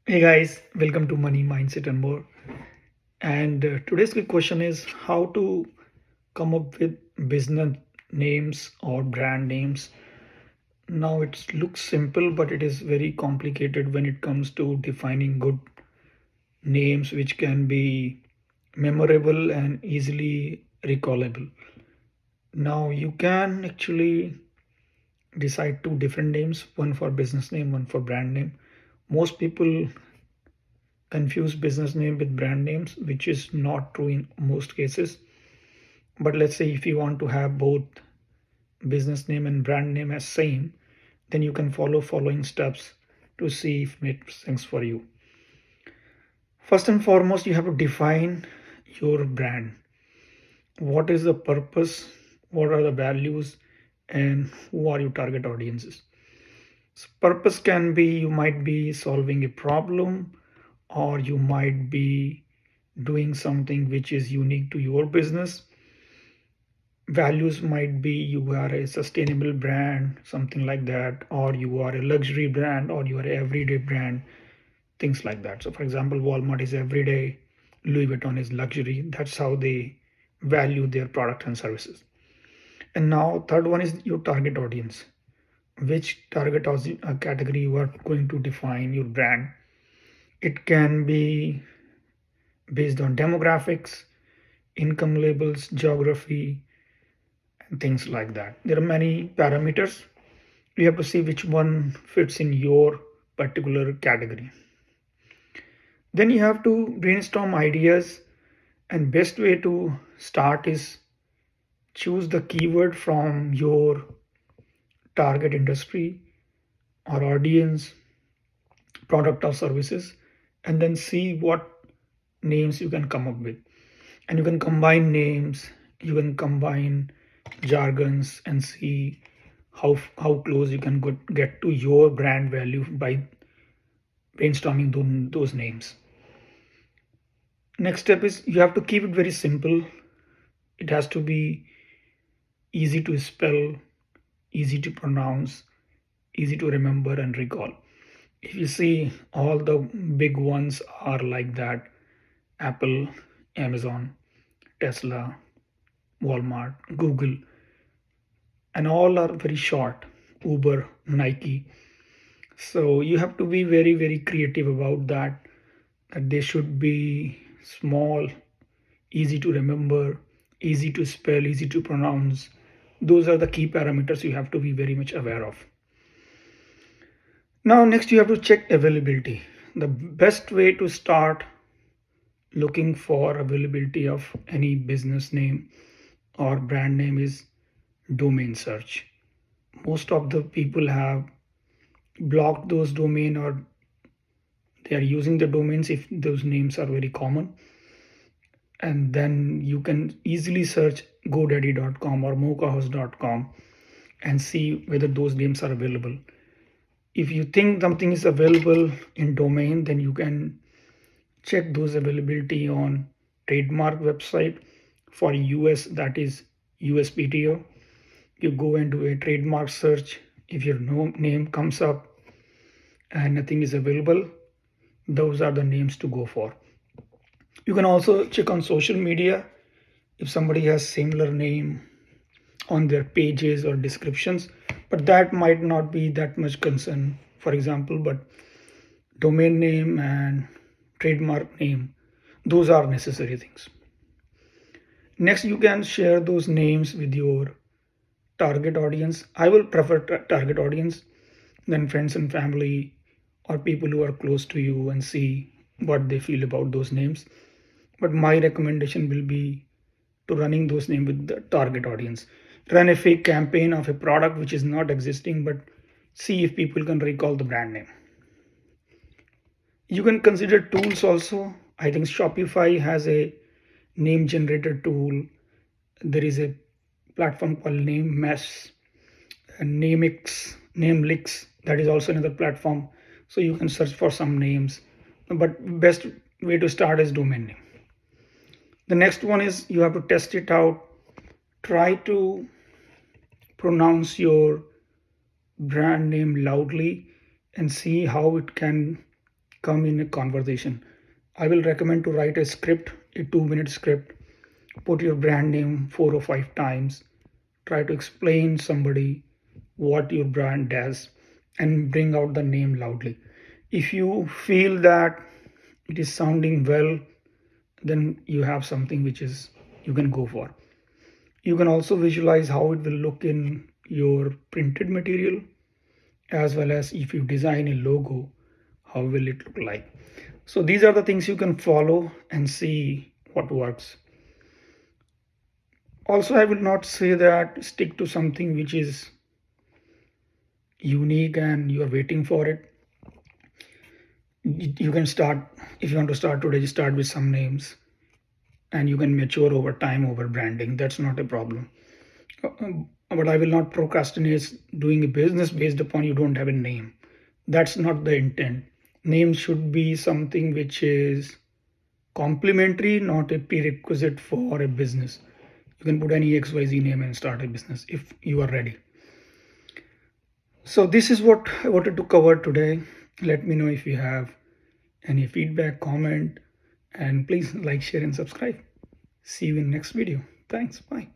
Hey guys, welcome to Money Mindset and More. And today's quick question is how to come up with business names or brand names. Now it looks simple, but it is very complicated when it comes to defining good names which can be memorable and easily recallable. Now you can actually decide two different names, one for business name, one for brand name. Most people confuse business name with brand names, which is not true in most cases. But let's say if you want to have both business name and brand name as same, then you can follow following steps to see if it makes sense for you. First and foremost, you have to define your brand. What is the purpose? What are the values? And who are your target audiences? So purpose can be you might be solving a problem, or you might be doing something which is unique to your business. Values might be you are a sustainable brand, something like that, or you are a luxury brand, or you are an everyday brand, things like that. So for example, Walmart is everyday, Louis Vuitton is luxury. That's how they value their product and services. And now third one is your target audience. Which target category you are going to define your brand. It can be based on demographics, income labels, geography, and things like that. There are many parameters. You have to see which one fits in your particular category. Then you have to brainstorm ideas, and best way to start is choose the keyword from your target industry or audience, product or services, and then see what names you can come up with. And you can combine names, you can combine jargons and see how close you can get to your brand value by brainstorming those names. Next step is you have to keep it very simple. It has to be easy to spell, easy to pronounce, easy to remember and recall. If you see, all the big ones are like that: Apple, Amazon, Tesla, Walmart, Google, and all are very short. Uber, Nike. So you have to be very, very creative about that. That they should be small, easy to remember, easy to spell, easy to pronounce. Those are the key parameters you have to be very much aware of. Now, next you have to check availability. The best way to start looking for availability of any business name or brand name is domain search. Most of the people have blocked those domain, or they are using the domains if those names are very common. And then you can easily search godaddy.com or mochahouse.com and see whether those names are available. If you think something is available in domain, then you can check those availability on trademark website. For US, that is USPTO. You go and do a trademark search. If your name comes up and nothing is available, those are the names to go for. You can also check on social media if somebody has similar name on their pages or descriptions, but that might not be that much concern, for example. But domain name and trademark name, those are necessary things. Next, you can share those names with your target audience. I will prefer target audience than friends and family or people who are close to you, and see what they feel about those names. But my recommendation will be to running those names with the target audience. Run a fake campaign of a product which is not existing, but see if people can recall the brand name. You can consider tools also. I think Shopify has a name generator tool. There is a platform called NameMesh, NameX, NameLix. That is also another platform. So you can search for some names. But best way to start is domain name. The next one is you have to test it out. Try to pronounce your brand name loudly and see how it can come in a conversation. I will recommend to write a script, a 2-minute script, put your brand name 4 or 5 times, try to explain somebody what your brand does and bring out the name loudly. If you feel that it is sounding well, then you have something which is you can go for. You can also visualize how it will look in your printed material, as well as if you design a logo, how will it look like. So these are the things you can follow and see what works. Also, I will not say that stick to something which is unique and you are waiting for it. You can start, if you want to start today, just start with some names and you can mature over time over branding. That's not a problem. But I will not procrastinate doing a business based upon you don't have a name. That's not the intent. Name should be something which is complementary, not a prerequisite for a business. You can put any XYZ name and start a business if you are ready. So this is what I wanted to cover today. Let me know if you have any feedback, comment, and please like, share, and subscribe. See you in next video. Thanks. Bye.